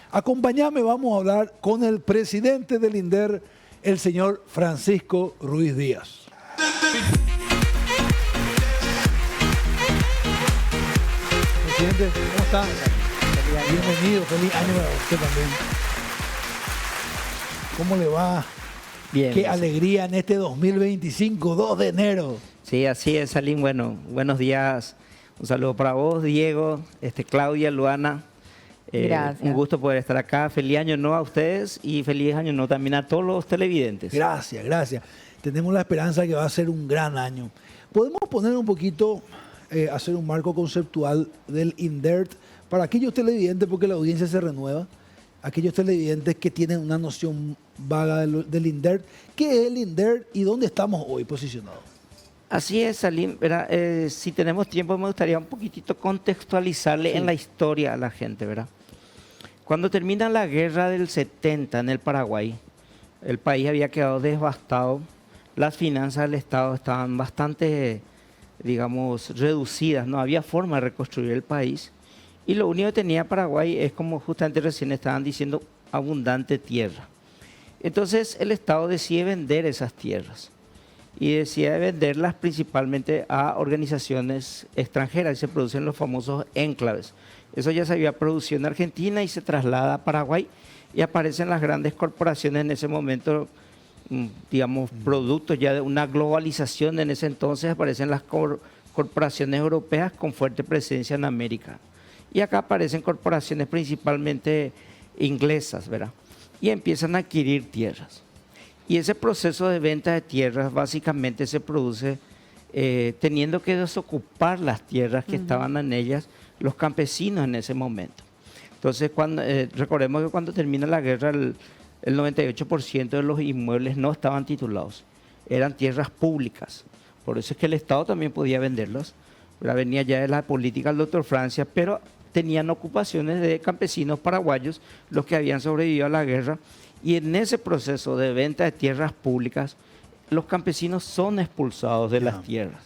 Acompáñame, vamos a hablar con el presidente del INDER, el señor Francisco Ruiz Díaz. Presidente, ¿cómo está? Bienvenido, feliz año para usted también. ¿Cómo le va? Bien. Qué alegría en este 2025, 2 de enero. Sí, así es, Salim. Bueno, buenos días. Un saludo para vos, Diego, Claudia, Luana. Gracias. Un gusto poder estar acá. Feliz año nuevo a ustedes y feliz año nuevo también a todos los televidentes. Gracias, gracias. Tenemos la esperanza que va a ser un gran año. Podemos poner un poquito, hacer un marco conceptual del INDER para aquellos televidentes, porque la audiencia se renueva, aquellos televidentes que tienen una noción vaga del INDER. ¿Qué es el INDER y dónde estamos hoy posicionados? Así es, Salim. Si tenemos tiempo, me gustaría un poquitito contextualizarle en la historia a la gente, ¿verdad? Cuando termina la guerra del 70 en el Paraguay, el país había quedado devastado, las finanzas del Estado estaban bastante, digamos, reducidas, no había forma de reconstruir el país, y lo único que tenía Paraguay es, como justamente recién estaban diciendo, abundante tierra. Entonces el Estado decide vender esas tierras y decide venderlas principalmente a organizaciones extranjeras y se producen los famosos enclaves. Eso ya se había producido en Argentina y se traslada a Paraguay y aparecen las grandes corporaciones en ese momento, digamos, productos ya de una globalización. En ese entonces aparecen las corporaciones europeas con fuerte presencia en América. Y acá aparecen corporaciones principalmente inglesas, ¿verdad? Y empiezan a adquirir tierras. Y ese proceso de venta de tierras básicamente se produce teniendo que desocupar las tierras que estaban en ellas los campesinos en ese momento. Entonces, recordemos que cuando termina la guerra, el 98% de los inmuebles no estaban titulados, eran tierras públicas. Por eso es que el Estado también podía venderlas. Venía ya de la política del doctor Francia, pero tenían ocupaciones de campesinos paraguayos, los que habían sobrevivido a la guerra. Y en ese proceso de venta de tierras públicas, los campesinos son expulsados de las tierras.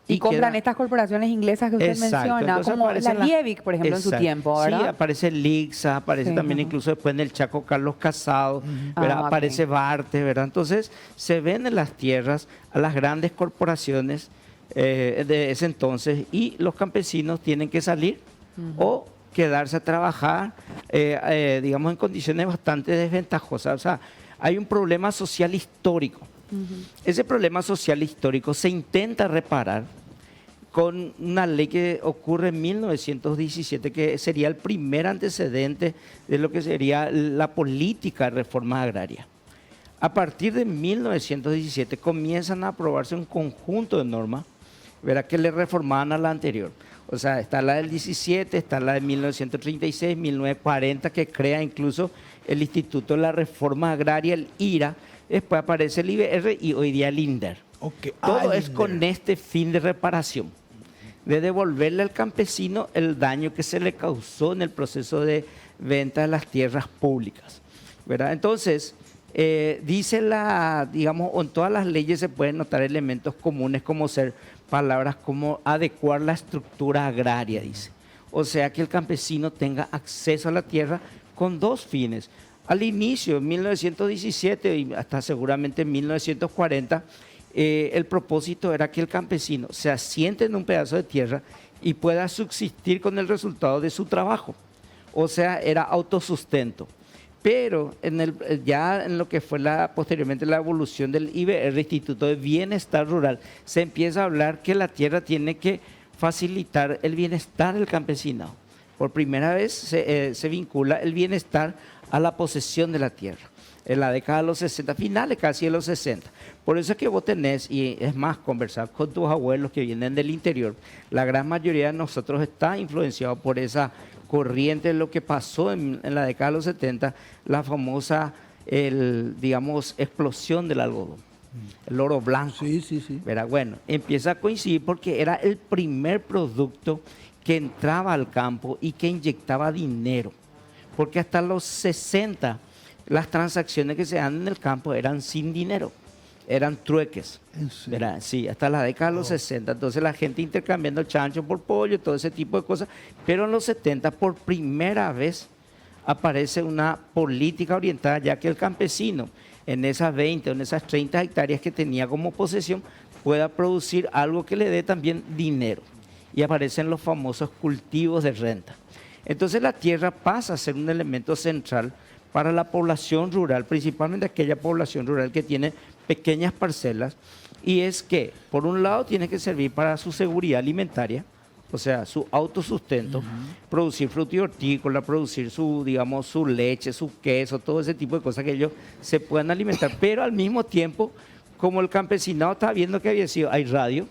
Y compran estas corporaciones inglesas que usted menciona, entonces como la Liebig, por ejemplo, en su tiempo, ¿verdad? Sí, aparece Lixa, aparece también incluso después en el Chaco Carlos Casado, aparece Barte, ¿verdad? Entonces se venden las tierras a las grandes corporaciones de ese entonces y los campesinos tienen que salir o quedarse a trabajar, digamos, en condiciones bastante desventajosas. O sea, hay un problema social histórico. Ese problema social histórico se intenta reparar con una ley que ocurre en 1917, que sería el primer antecedente de lo que sería la política de reforma agraria. A partir de 1917 comienzan a aprobarse un conjunto de normas, ¿verdad?, que le reformaban a la anterior. O sea, está la del 17, está la de 1936, 1940, que crea incluso el Instituto de la Reforma Agraria, el IRA. Después aparece el IBR y hoy día el INDER. Todo es con este fin de reparación, de devolverle al campesino el daño que se le causó en el proceso de venta de las tierras públicas, ¿verdad? Entonces, dice digamos, en todas las leyes se pueden notar elementos comunes como ser palabras como adecuar la estructura agraria, dice. O sea, que el campesino tenga acceso a la tierra con dos fines. Al inicio, en 1917 y hasta seguramente en 1940, el propósito era que el campesino se asiente en un pedazo de tierra y pueda subsistir con el resultado de su trabajo. O sea, era autosustento. Pero ya en lo que fue posteriormente la evolución del IBR, Instituto de Bienestar Rural, se empieza a hablar que la tierra tiene que facilitar el bienestar del campesinado. Por primera vez se vincula el bienestar a la posesión de la tierra, en la década de los 60, finales casi de los 60. Por eso es que vos tenés, y es más, conversar con tus abuelos que vienen del interior, la gran mayoría de nosotros está influenciado por esa corriente de lo que pasó en la década de los 70, la famosa, digamos, explosión del algodón, el oro blanco. Sí. ¿Verdad? Bueno, empieza a coincidir porque era el primer producto que entraba al campo y que inyectaba dinero. Porque hasta los 60 las transacciones que se dan en el campo eran sin dinero, eran trueques. ¿Verdad? Sí, hasta la década de los 60. Entonces la gente intercambiando chancho por pollo, todo ese tipo de cosas. Pero en los 70 por primera vez aparece una política orientada ya que el campesino en esas 20 o en esas 30 hectáreas que tenía como posesión pueda producir algo que le dé también dinero. Y aparecen los famosos cultivos de renta. Entonces la tierra pasa a ser un elemento central para la población rural, principalmente aquella población rural que tiene pequeñas parcelas, y es que, por un lado, tiene que servir para su seguridad alimentaria, o sea, su autosustento, producir fruta y hortícola, producir su, digamos, su leche, su queso, todo ese tipo de cosas que ellos se puedan alimentar, pero al mismo tiempo, como el campesinado está viendo que había sido, hay radio,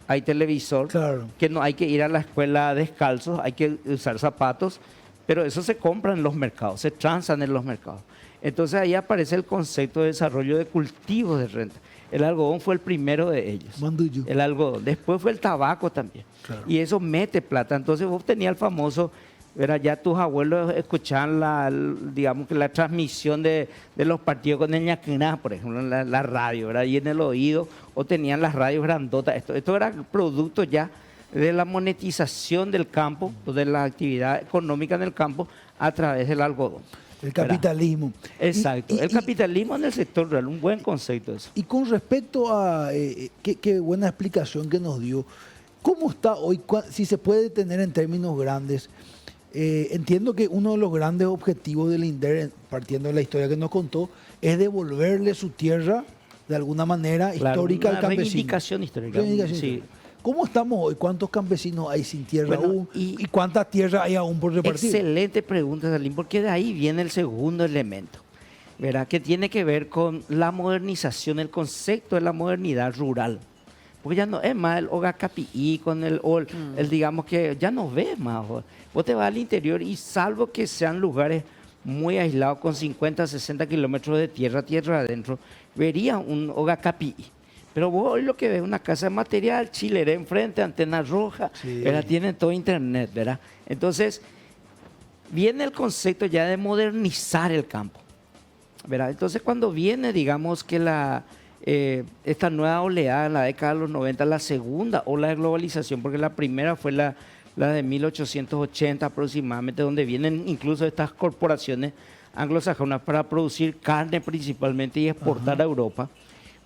hay televisor, Claro. que no hay que ir a la escuela descalzos, hay que usar zapatos, pero eso se compra en los mercados, se transan en los mercados. Entonces ahí aparece el concepto de desarrollo de cultivos de renta. El algodón fue el primero de ellos. Manduyo. El algodón. Después fue el tabaco también. Claro. Y eso mete plata. Entonces vos tenías el famoso, era ya tus abuelos escuchaban digamos que la transmisión de los partidos con el ñaquiná, por ejemplo, en la radio, ¿verdad? Y en el oído, o tenían las radios grandotas. Esto era producto ya de la monetización del campo, o de la actividad económica en el campo a través del algodón. El capitalismo. Exacto. Y- El capitalismo en el sector rural, un buen concepto eso. Y con respecto a, qué buena explicación que nos dio, ¿cómo está hoy? Si se puede tener en términos grandes, entiendo que uno de los grandes objetivos del INDER, partiendo de la historia que nos contó, es devolverle su tierra de alguna manera Claro, histórica una al campesino. reivindicación histórica. Reivindicación Sí. histórica. ¿Cómo estamos hoy? ¿Cuántos campesinos hay sin tierra Bueno, aún? y- ¿Y cuántas tierras hay aún por repartir? Excelente pregunta, Salim, porque de ahí viene el segundo elemento, ¿verdad? Que tiene que ver con la modernización, el concepto de la modernidad rural. Porque ya no es más el hogar capií con el digamos que ya no ves más. Vos te vas al interior y salvo que sean lugares muy aislados con 50, 60 kilómetros de tierra adentro, verías un hogar capií. Pero vos hoy lo que ves es una casa de material, chilera enfrente, antena roja, Sí. ¿verdad? Tienen todo internet, ¿verdad? Entonces, viene el concepto ya de modernizar el campo, ¿verdad? Entonces, cuando viene, digamos que esta nueva oleada en la década de los 90, la segunda ola de globalización, porque la primera fue la de 1880 aproximadamente, donde vienen incluso estas corporaciones anglosajonas para producir carne principalmente y exportar a Europa.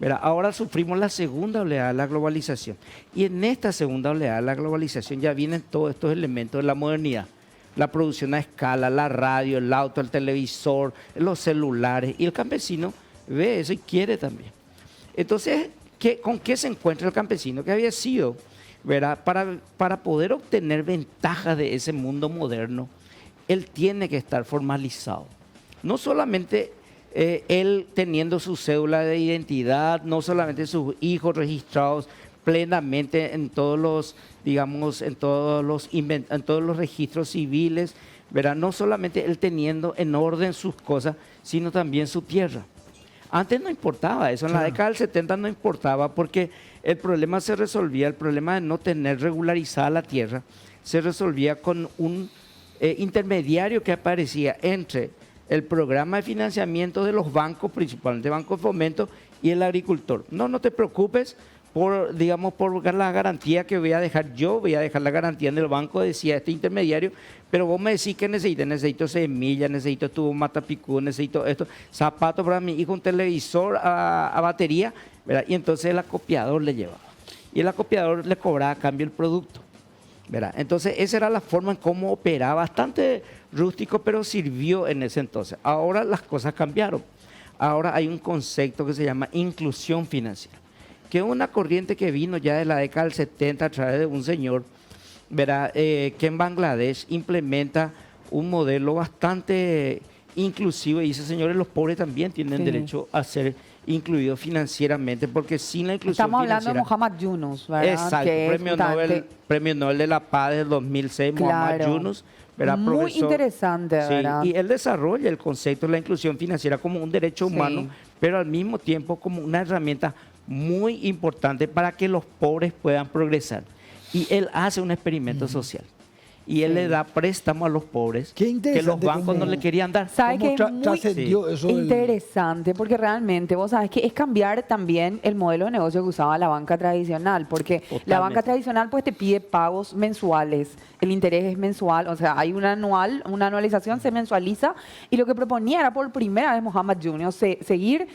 ¿Verdad? Ahora sufrimos la segunda oleada de la globalización. Y en esta segunda oleada de la globalización ya vienen todos estos elementos de la modernidad. La producción a escala, la radio, el auto, el televisor, los celulares. Y el campesino ve eso y quiere también. Entonces, ¿con qué se encuentra el campesino? Que había sido, ¿verdad? Para poder obtener ventajas de ese mundo moderno, él tiene que estar formalizado. No solamente él teniendo su cédula de identidad, no solamente sus hijos registrados plenamente en todos los, digamos, en todos los registros civiles, ¿verdad? No solamente él teniendo en orden sus cosas, sino también su tierra. Antes no importaba eso, en la década del 70 no importaba porque el problema se resolvía, el problema de no tener regularizada la tierra, se resolvía con un intermediario que aparecía entre el programa de financiamiento de los bancos, principalmente Banco de Fomento, y el agricultor. No te preocupes por la garantía que voy a dejar yo, voy a dejar la garantía en el banco, decía este intermediario, pero vos me decís que necesito semillas, necesito tubo matapicú, necesito esto, zapatos para mi hijo, un televisor a batería, ¿verdad? Y entonces el acopiador le llevaba. Y el acopiador le cobraba a cambio el producto, ¿verdad? Entonces esa era la forma en cómo operaba, bastante rústico, pero sirvió en ese entonces. Ahora las cosas cambiaron. Ahora hay un concepto que se llama inclusión financiera, que es una corriente que vino ya de la década del 70 a través de un señor, ¿verdad? Que en Bangladesh implementa un modelo bastante inclusivo y dice, señores, los pobres también tienen derecho a ser incluidos financieramente, porque sin la inclusión Estamos hablando financiera... de Muhammad Yunus, ¿verdad? Exacto, Que es premio Nobel de la Paz del 2006, Muhammad Claro. Yunus, ¿verdad? Muy Profesor. interesante, Sí, ¿verdad? y él desarrolla el concepto de la inclusión financiera como un derecho humano, Sí. pero al mismo tiempo como una herramienta muy importante para que los pobres puedan progresar. Y él hace un experimento social. y él le da préstamo a los pobres Qué que los interesante bancos cómo- no le querían dar. ¿Sabe ¿Cómo que es muy trascendió eso del- interesante? Porque realmente, vos sabés que es cambiar también el modelo de negocio que usaba la banca tradicional, porque la Totalmente. banca tradicional pues te pide pagos mensuales, el interés es mensual, o sea, hay una anualización, se mensualiza, y lo que proponía era por primera vez Mohamed Junior seguir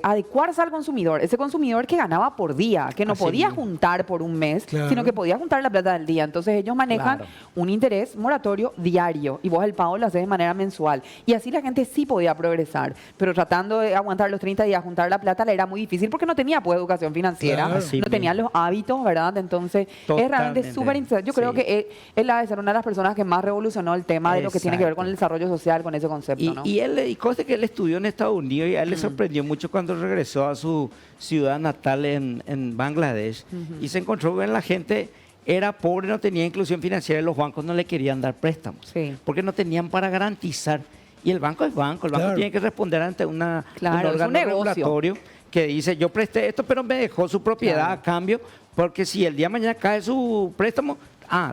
adecuarse al consumidor, ese consumidor que ganaba por día, que no Así podía mismo. juntar por un mes, Claro. sino que podía juntar la plata del día. Entonces ellos manejan Claro. un interés moratorio diario y vos el pago lo haces de manera mensual. Y así la gente sí podía progresar, pero tratando de aguantar los 30 días, juntar la plata, le era muy difícil porque no tenía pues educación financiera, Claro. Así no tenía mismo. los hábitos, ¿verdad? Entonces es realmente Totalmente. súper interesante. Yo creo Sí. que él ha de ser una de las personas que más revolucionó el tema de lo que tiene que ver con el desarrollo social, con ese concepto, Y, ¿no? y conste que él estudió en Estados Unidos y a él le sorprendió mucho cuando regresó a su ciudad natal en Bangladesh y se encontró que la gente era pobre, no tenía inclusión financiera y los bancos no le querían dar préstamos Sí. porque no tenían para garantizar. Y el banco es banco, el banco Claro. tiene que responder ante un Claro, es un órgano negocio. regulatorio que dice, yo presté esto, pero me dejó su propiedad Claro. a cambio, porque si el día de mañana cae su préstamo,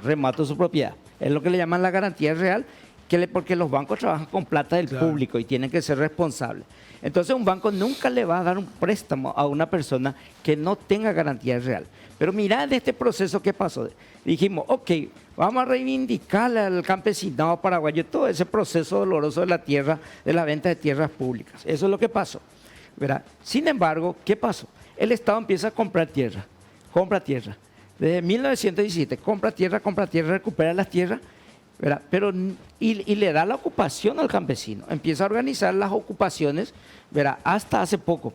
remato su propiedad. Es lo que le llaman la garantía real, porque los bancos trabajan con plata del Claro. público y tienen que ser responsables. Entonces un banco nunca le va a dar un préstamo a una persona que no tenga garantía real. Pero mira en este proceso que pasó. Dijimos, ok, vamos a reivindicar al campesinado paraguayo todo ese proceso doloroso de la tierra, de la venta de tierras públicas. Eso es lo que pasó, ¿verdad? Sin embargo, ¿qué pasó? El Estado empieza a comprar tierra, compra tierra. Desde 1917, compra tierra, recupera las tierras, ¿verdad? Pero, y le da la ocupación al campesino. Empieza a organizar las ocupaciones, ¿verdad? Hasta hace poco.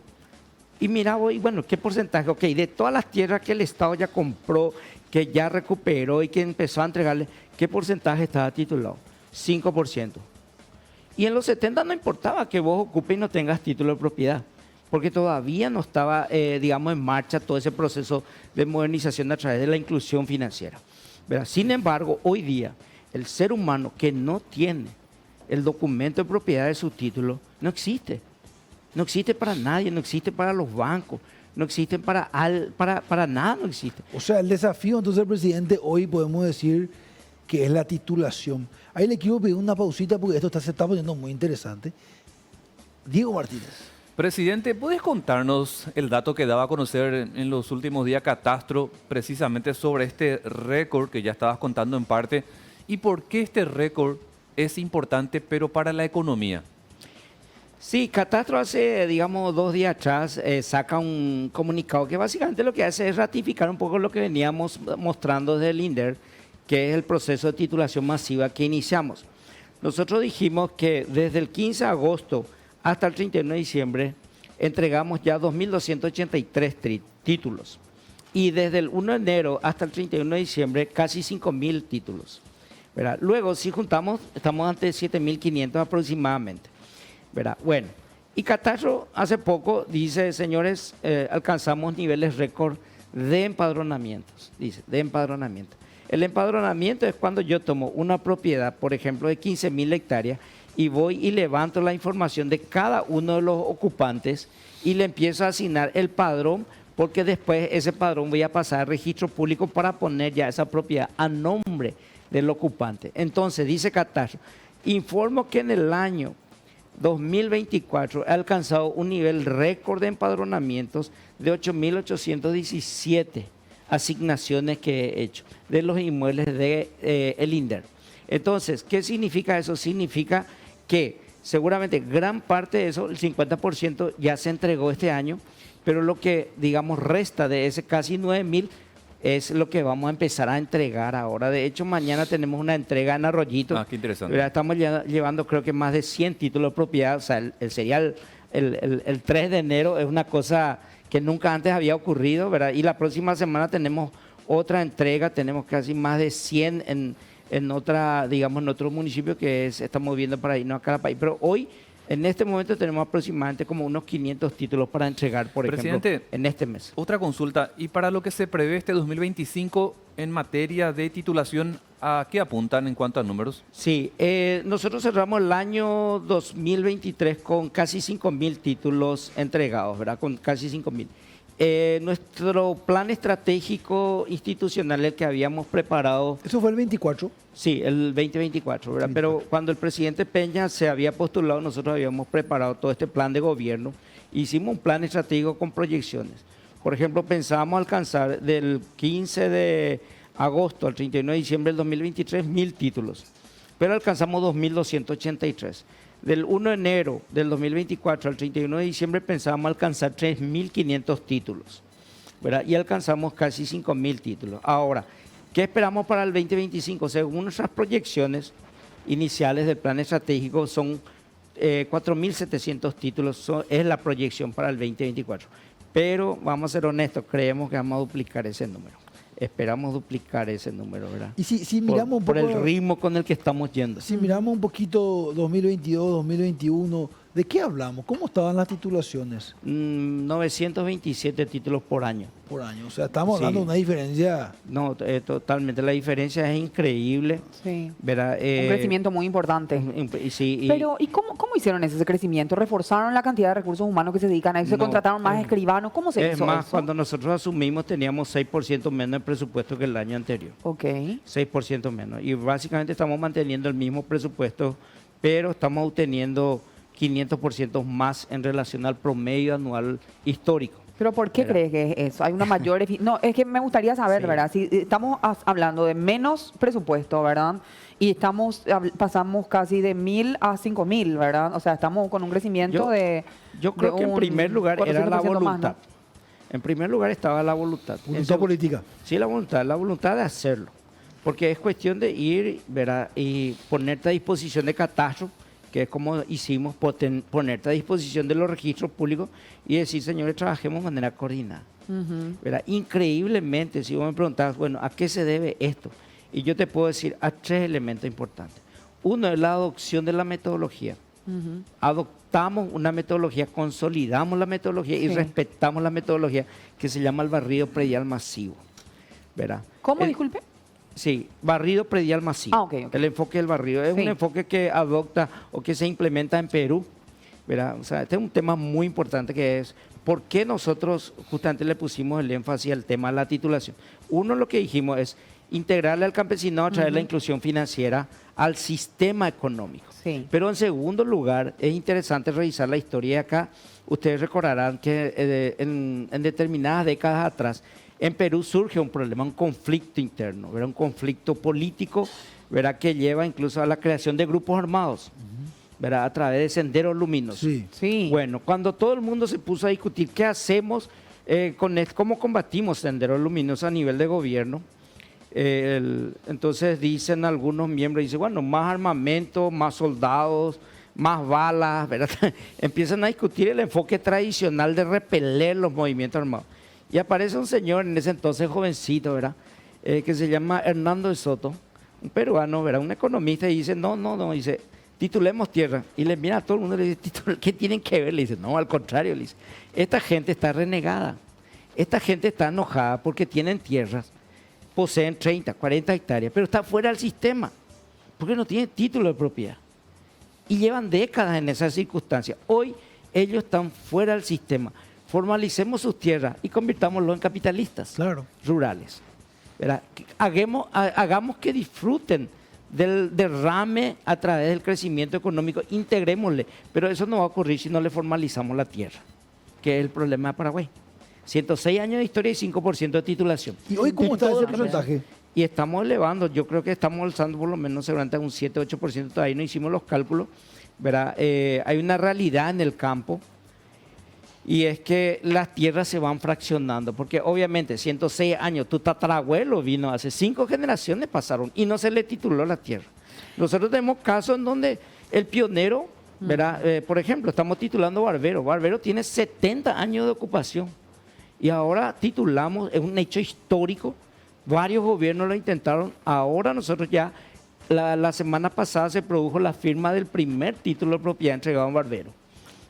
Y mira, bueno, ¿qué porcentaje? Ok, de todas las tierras que el Estado ya compró, que ya recuperó y que empezó a entregarle, ¿qué porcentaje estaba titulado? 5%. Y en los 70 no importaba que vos ocupes y no tengas título de propiedad, porque todavía no estaba, digamos, en marcha todo ese proceso de modernización a través de la inclusión financiera, ¿verdad? Sin embargo, hoy día, el ser humano que no tiene el documento de propiedad de su título no existe. No existe para nadie, no existe para los bancos, no existe para nada, no existe. O sea, el desafío entonces, presidente, hoy podemos decir que es la titulación. Ahí le quiero pedir una pausita porque esto se está poniendo muy interesante. Diego Martínez. Presidente, ¿puedes contarnos el dato que daba a conocer en los últimos días Catastro precisamente sobre este récord que ya estabas contando en parte y por qué este récord es importante pero para la economía? Sí, Catastro hace, digamos, 2 días atrás saca un comunicado que básicamente lo que hace es ratificar un poco lo que veníamos mostrando desde el INDER, que es el proceso de titulación masiva que iniciamos. Nosotros dijimos que desde el 15 de agosto hasta el 31 de diciembre entregamos ya 2.283 títulos. Y desde el 1 de enero hasta el 31 de diciembre casi 5.000 títulos, ¿verdad? Luego, si juntamos, estamos ante 7.500 aproximadamente, ¿verdad? Bueno, y Catastro hace poco dice, señores, alcanzamos niveles récord de empadronamientos, dice, de empadronamiento. El empadronamiento es cuando yo tomo una propiedad, por ejemplo, de 15.000 hectáreas y voy y levanto la información de cada uno de los ocupantes y le empiezo a asignar el padrón, porque después ese padrón voy a pasar al registro público para poner ya esa propiedad a nombre del ocupante. Entonces, dice Catastro, informo que en el año 2024 he alcanzado un nivel récord de empadronamientos de 8.817 asignaciones que he hecho de los inmuebles de el INDER. Entonces, ¿qué significa eso? Significa que seguramente gran parte de eso, el 50% ya se entregó este año, pero lo que, digamos, resta de ese casi 9.000 es lo que vamos a empezar a entregar ahora. De hecho, mañana tenemos una entrega en Arroyito. Qué interesante. ¿Verdad? Estamos llevando creo que más de 100 títulos de propiedad. O sea, el 3 de enero es una cosa que nunca antes había ocurrido, ¿verdad? Y la próxima semana tenemos otra entrega, tenemos casi más de 100 en otra, digamos, en otro municipio que estamos viendo para irnos a cada país. Pero hoy, en este momento, tenemos aproximadamente como unos 500 títulos para entregar, por ejemplo, en este mes. Otra consulta, y para lo que se prevé este 2025 en materia de titulación, ¿a qué apuntan en cuanto a números? Sí, nosotros cerramos el año 2023 con casi 5.000 títulos entregados, ¿verdad? Con casi 5.000. Nuestro plan estratégico institucional, el que habíamos preparado, Eso fue el 24. sí, el 2024, ¿verdad? Pero cuando el presidente Peña se había postulado, nosotros habíamos preparado todo este plan de gobierno. Hicimos un plan estratégico con proyecciones. Por ejemplo, pensábamos alcanzar del 15 de agosto al 31 de diciembre del 2023 1.000 títulos, pero alcanzamos 2.283. Del 1 de enero del 2024 al 31 de diciembre pensábamos alcanzar 3.500 títulos, ¿verdad? Y alcanzamos casi 5.000 títulos. Ahora, ¿qué esperamos para el 2025? Según nuestras proyecciones iniciales del plan estratégico, son 4.700 títulos, es la proyección para el 2024. Pero vamos a ser honestos, creemos que vamos a duplicar ese número. Esperamos duplicar ese número, ¿verdad? Y si miramos un por poco, el ritmo con el que estamos yendo. si miramos un poquito 2022, 2021, ¿de qué hablamos? ¿Cómo estaban las titulaciones 927 títulos por año. por año? O sea, estamos hablando Sí. de una diferencia. No, totalmente. La diferencia es increíble, Sí. ¿verdad? Un crecimiento muy importante. Sí, Pero, ¿y cómo hicieron ese crecimiento? ¿Reforzaron la cantidad de recursos humanos que se dedican a eso? ¿Se No, contrataron más escribanos? ¿Cómo se es hizo más, eso? cuando nosotros asumimos teníamos 6% menos de presupuesto que el año anterior. Ok. 6% menos. Y básicamente estamos manteniendo el mismo presupuesto, pero estamos obteniendo 500% más en relación al promedio anual histórico. ¿Pero por qué Espera. crees que es eso? Hay una mayor No, es que me gustaría saber, Sí. ¿verdad? Si estamos hablando de menos presupuesto, ¿verdad? Y pasamos casi de 1.000 a 5.000, ¿verdad? O sea, estamos con un crecimiento Yo creo que en un primer lugar era la 400% más, voluntad. ¿no? En primer lugar estaba la voluntad. Voluntad política. Sí, la voluntad de hacerlo. Porque es cuestión de ir, ¿verdad? Y ponerte a disposición de catastro, que es como hicimos, ponerte a disposición de los registros públicos y decir, señores, trabajemos de manera coordinada. Ujú. ¿Verdad? Increíblemente, si vos me preguntas, bueno, ¿a qué se debe esto? Y yo te puedo decir a 3 elementos importantes. Uno es la adopción de la metodología. Ujú. Adoptamos una metodología, consolidamos la metodología y Sí. respetamos la metodología que se llama el barrido predial masivo. ¿Verdad? ¿Cómo, El- disculpe? Sí, barrido predial masivo. Ok, ok. El enfoque del barrido es Sí. un enfoque que adopta o que se implementa en Perú, ¿verdad? O sea, este es un tema muy importante que es por qué nosotros justamente le pusimos el énfasis al tema de la titulación. Uno, lo que dijimos es integrarle al campesinado a través de la inclusión financiera al sistema económico. Sí. Pero en segundo lugar, es interesante revisar la historia de acá. Ustedes recordarán que en determinadas décadas atrás, en Perú surge un problema, un conflicto interno, ¿verdad? Un conflicto político, ¿verdad? Que lleva incluso a la creación de grupos armados, ¿verdad? A través de senderos luminosos. Sí. Sí. Bueno, cuando todo el mundo se puso a discutir qué hacemos cómo combatimos senderos luminosos a nivel de gobierno, entonces dicen algunos miembros, dicen, bueno, más armamento, más soldados, más balas, ¿verdad? Empiezan a discutir el enfoque tradicional de repeler los movimientos armados. Y aparece un señor en ese entonces jovencito, ¿verdad? Que se llama Hernando de Soto, un peruano, ¿verdad? Un economista, y dice, no, dice, titulemos tierra. Y le mira a todo el mundo y le dice, ¿qué tienen que ver? Le dice, no, al contrario, le dice, esta gente está renegada, esta gente está enojada porque tienen tierras, poseen 30, 40 hectáreas, pero está fuera del sistema, porque no tienen título de propiedad. Y llevan décadas en esas circunstancias. Hoy ellos están fuera del sistema. Formalicemos sus tierras y convirtámoslo en capitalistas Claro. rurales. ¿Verdad? Hagamos que disfruten del derrame a través del crecimiento económico, integrémosle, pero eso no va a ocurrir si no le formalizamos la tierra, que es el problema de Paraguay. 106 años de historia y 5% de titulación. ¿Y hoy cómo está todo ese el proceso. porcentaje? Y estamos elevando, yo creo que estamos alzando por lo menos seguramente a un 7-8%, todavía no hicimos los cálculos, ¿verdad? Hay una realidad en el campo y es que las tierras se van fraccionando, porque obviamente 106 años, tu tatarabuelo vino hace 5 generaciones pasaron y no se le tituló la tierra. Nosotros tenemos casos en donde el pionero, ¿verdad? Por ejemplo, estamos titulando Barbero. Barbero tiene 70 años de ocupación y ahora titulamos, es un hecho histórico. Varios gobiernos lo intentaron. Ahora nosotros ya, la semana pasada se produjo la firma del primer título de propiedad entregado a un barbero,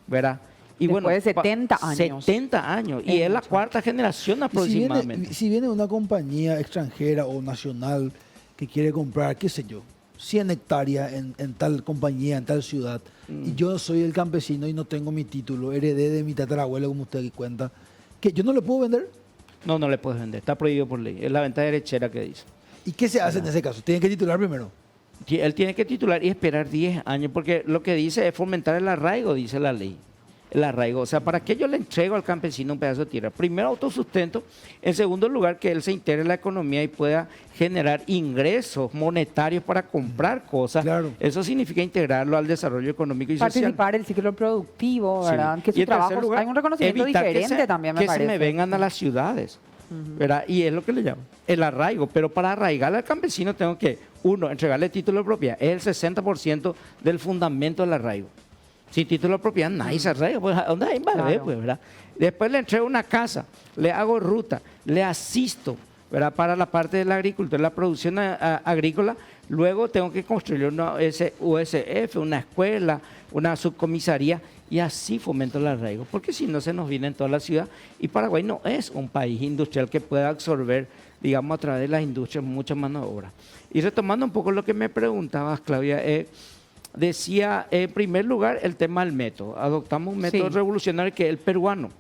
¿verdad? Y Después de 70 años. 70 años. Y es la cuarta generación Y si aproximadamente. viene, si viene una compañía extranjera o nacional que quiere comprar, qué sé yo, 100 hectáreas en tal compañía, en tal ciudad, y yo soy el campesino y no tengo mi título, heredé de mi tatarabuelo, como usted cuenta, que yo no le puedo vender. No, no le puedes vender, está prohibido por ley. Es la venta derechera que dice. ¿Y qué se hace en ese caso? Tienen que titular primero. Él tiene que titular y esperar 10 años, porque lo que dice es fomentar el arraigo, dice la ley. El arraigo, o sea, ¿para qué yo le entrego al campesino un pedazo de tierra? Primero, autosustento. En segundo lugar, que él se integre en la economía y pueda generar ingresos monetarios para comprar cosas. Claro. Eso significa integrarlo al desarrollo económico y social. Participar del ciclo productivo, ¿verdad? Sí. Que Y su en tercer trabajo, lugar, hay un reconocimiento evitar diferente también, me que parece. se me vengan a las ciudades, ¿verdad? Y es lo que le llaman el arraigo. Pero para arraigar al campesino tengo que, uno, entregarle título de propiedad. Es el 60% del fundamento del arraigo. Sin título de propiedad nadie se arraiga. Pues, ¿a dónde hay más Claro. pues, ¿verdad? Después le entrego una casa, le hago ruta, le asisto, ¿verdad? Para la parte de la agricultura, la producción agrícola. Luego tengo que construir una USF, una escuela, una subcomisaría, y así fomento el arraigo. Porque si no, se nos viene en toda la ciudad. Y Paraguay no es un país industrial que pueda absorber, digamos, a través de las industrias mucha mano de obra. Y retomando un poco lo que me preguntabas, Claudia, decía, en primer lugar, el tema del método. Adoptamos un método Sí. revolucionario que es el peruano.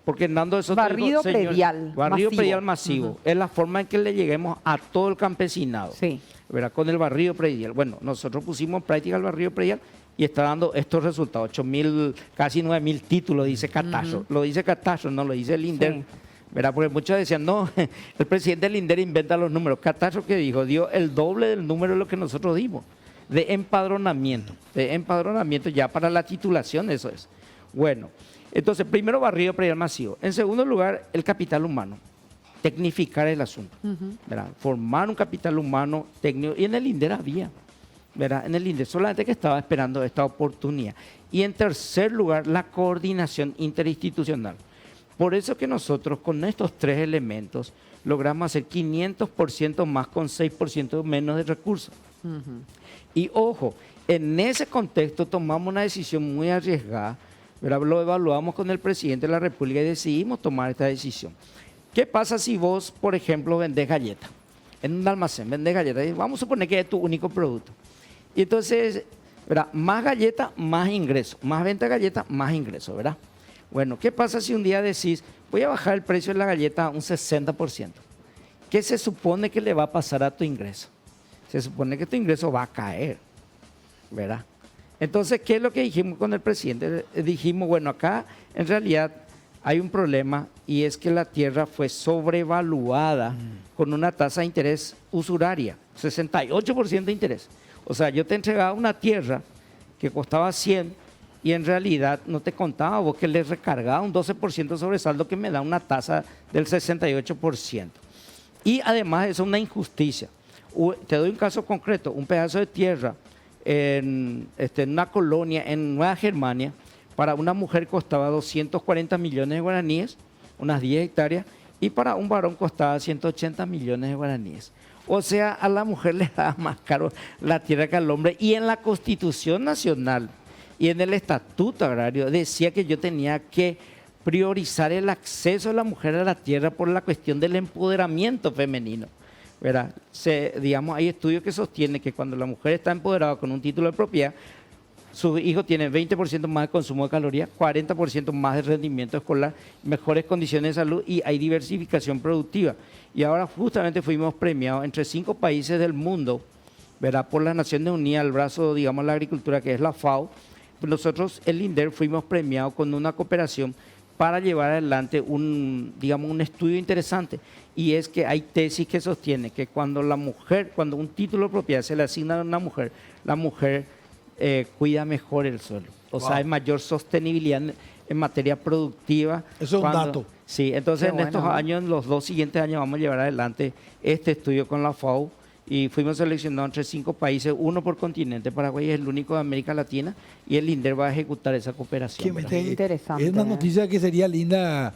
Porque Hernando de Soto dijo, Barrido señor, predial barrido masivo. predial masivo. Es la forma en que le lleguemos a todo el campesinado. Sí. ¿Verdad? Con el barrido predial. Bueno, nosotros pusimos en práctica el barrido predial y está dando estos resultados. 8.000, casi 9.000 títulos, dice Catastro. Lo dice Catastro, no lo dice el INDER. Sí. ¿Verdad? Porque muchos decían, no, el presidente del INDER inventa los números. Catastro, ¿qué dijo? Dio el doble del número de lo que nosotros dimos. De empadronamiento ya para la titulación, eso es. Bueno, entonces, primero barrido predial masivo. En segundo lugar, el capital humano. Tecnificar el asunto. ¿Verdad? Formar un capital humano técnico. Y en el INDER había. ¿Verdad? En el INDER, solamente que estaba esperando esta oportunidad. Y en tercer lugar, la coordinación interinstitucional. Por eso que nosotros con estos tres elementos logramos hacer 500% más con 6% menos de recursos. Y ojo, en ese contexto tomamos una decisión muy arriesgada, ¿verdad? Lo evaluamos con el presidente de la República y decidimos tomar esta decisión. ¿Qué pasa si vos, por ejemplo, vendés galletas? En un almacén vendés galletas, y vamos a suponer que es tu único producto. Y entonces, ¿verdad? Más galletas, más ingresos. Más venta de galletas, más ingresos, ¿verdad? Bueno, ¿qué pasa si un día decís, voy a bajar el precio de la galleta a un 60%? ¿Qué se supone que le va a pasar a tu ingreso? Se supone que tu ingreso va a caer, ¿verdad? Entonces, ¿qué es lo que dijimos con el presidente? Dijimos, bueno, acá en realidad hay un problema y es que la tierra fue sobrevaluada con una tasa de interés usuraria, 68% de interés. O sea, yo te entregaba una tierra que costaba 100 y en realidad no te contaba vos que le recargaba un 12% sobre saldo que me da una tasa del 68%. Y además eso es una injusticia. Te doy un caso concreto, un pedazo de tierra en una colonia en Nueva Germania, para una mujer costaba 240 millones de guaraníes, unas 10 hectáreas, y para un varón costaba 180 millones de guaraníes. O sea, a la mujer le daba más caro la tierra que al hombre. Y en la Constitución Nacional y en el Estatuto Agrario decía que yo tenía que priorizar el acceso de la mujer a la tierra por la cuestión del empoderamiento femenino. ¿Verdad? Digamos, hay estudios que sostienen que cuando la mujer está empoderada con un título de propiedad, sus hijos tienen 20% más de consumo de calorías, 40% más de rendimiento escolar, mejores condiciones de salud y hay diversificación productiva. Y ahora justamente fuimos premiados entre 5 países del mundo, ¿verdad? Por las Naciones Unidas, el brazo, digamos, de la agricultura, que es la FAO. Nosotros, el INDER, fuimos premiados con una cooperación para llevar adelante un estudio interesante. Y es que hay tesis que sostienen que cuando un título de propiedad se le asigna a una mujer, la mujer cuida mejor el suelo. O sea, hay mayor sostenibilidad en materia productiva. Eso es un dato. Sí, entonces Qué en estos bueno. años, en los 2 siguientes años, vamos a llevar adelante este estudio con la FAO y fuimos seleccionados entre 5 países, 1 por continente. Paraguay es el único de América Latina y el INDER va a ejecutar esa cooperación. ¿Verdad? Qué interesante. Es una noticia que sería linda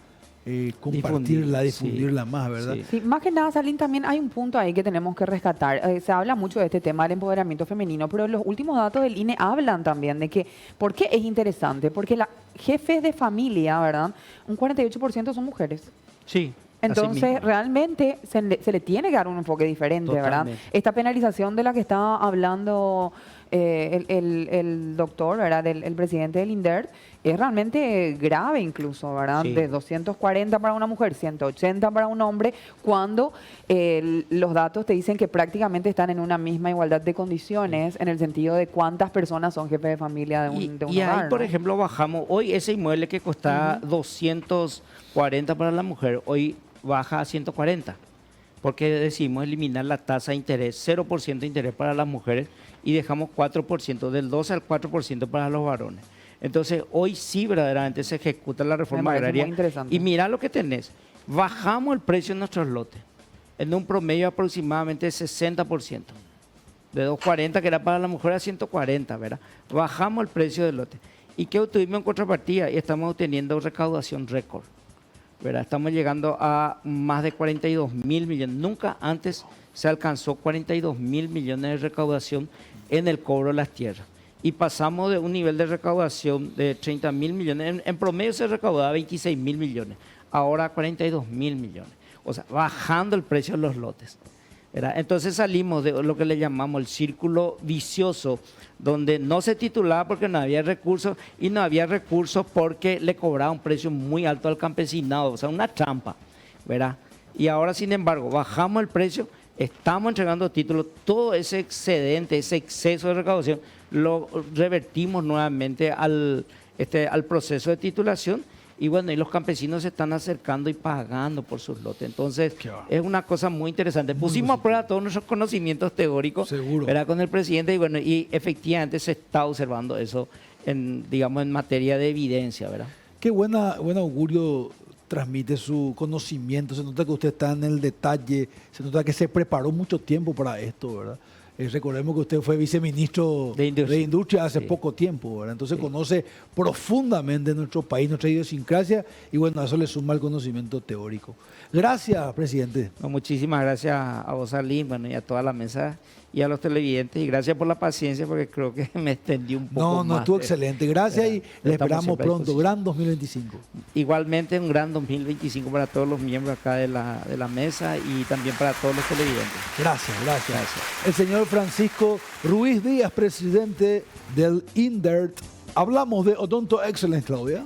compartirla, difundirla sí, más, ¿verdad? sí. Sí, más que nada, Salín, también hay un punto ahí que tenemos que rescatar. Se habla mucho de este tema del empoderamiento femenino, pero los últimos datos del INE hablan también de que, ¿por qué es interesante? Porque las jefes de familia, ¿verdad? Un 48% son mujeres. Sí. así Entonces, mismo. realmente se le tiene que dar un enfoque diferente, ¿verdad? Totalmente. Esta penalización de la que estaba hablando el doctor, ¿verdad? El presidente del INDERT, es realmente grave incluso, ¿verdad? Sí. De 240 para una mujer, 180 para un hombre, cuando los datos te dicen que prácticamente están en una misma igualdad de condiciones, en el sentido de cuántas personas son jefes de familia de un Y hogar, ahí, por ¿no? ejemplo, bajamos, hoy ese inmueble que costaba 240 para la mujer, hoy baja a 140, porque decidimos eliminar la tasa de interés, 0% de interés para las mujeres y dejamos 4%, del 12 al 4% para los varones. Entonces, hoy sí verdaderamente se ejecuta la reforma parece agraria. muy interesante. Y mira lo que tenés, bajamos el precio de nuestros lotes en un promedio aproximadamente de 60%. De 240 que era para la mujer a 140, ¿verdad? Bajamos el precio del lote. ¿Y qué obtuvimos en contrapartida? Y estamos obteniendo recaudación récord, ¿verdad? Estamos llegando a más de 42.000 millones. Nunca antes se alcanzó 42.000 millones de recaudación en el cobro de las tierras. Y pasamos de un nivel de recaudación de 30.000 millones. En promedio se recaudaba 26.000 millones. Ahora 42.000 millones. O sea, bajando el precio de los lotes, ¿verdad? Entonces salimos de lo que le llamamos el círculo vicioso, donde no se titulaba porque no había recursos y no había recursos porque le cobraba un precio muy alto al campesinado, o sea, una trampa, ¿verdad? Y ahora, sin embargo, bajamos el precio, estamos entregando títulos, todo ese excedente, ese exceso de recaudación, lo revertimos nuevamente al proceso de titulación. Y bueno, y los campesinos se están acercando y pagando por sus lotes. Entonces, es una cosa muy interesante. Pusimos a prueba todos nuestros conocimientos teóricos, Seguro. ¿verdad? Con el presidente, y bueno, y efectivamente se está observando eso digamos, en materia de evidencia, ¿verdad? Qué buen augurio transmite su conocimiento. Se nota que usted está en el detalle, se nota que se preparó mucho tiempo para esto, ¿verdad? Recordemos que usted fue viceministro De Industria. hace Sí. poco tiempo, ¿verdad? Entonces conoce profundamente nuestro país, nuestra idiosincrasia, y bueno, a eso le suma el conocimiento teórico. Gracias, presidente. No, muchísimas gracias a vos, Alín, bueno, y a toda la mesa y a los televidentes. Y gracias por la paciencia, porque creo que me extendí un poco No, más. estuvo excelente. Gracias y le Estamos esperamos siempre a pronto. disposición. Gran 2025. Igualmente, un gran 2025 para todos los miembros acá de la mesa y también para todos los televidentes. Gracias. Gracias. El señor Francisco Ruiz Díaz, presidente del INDERT. Hablamos de Odonto Excellence, Claudia.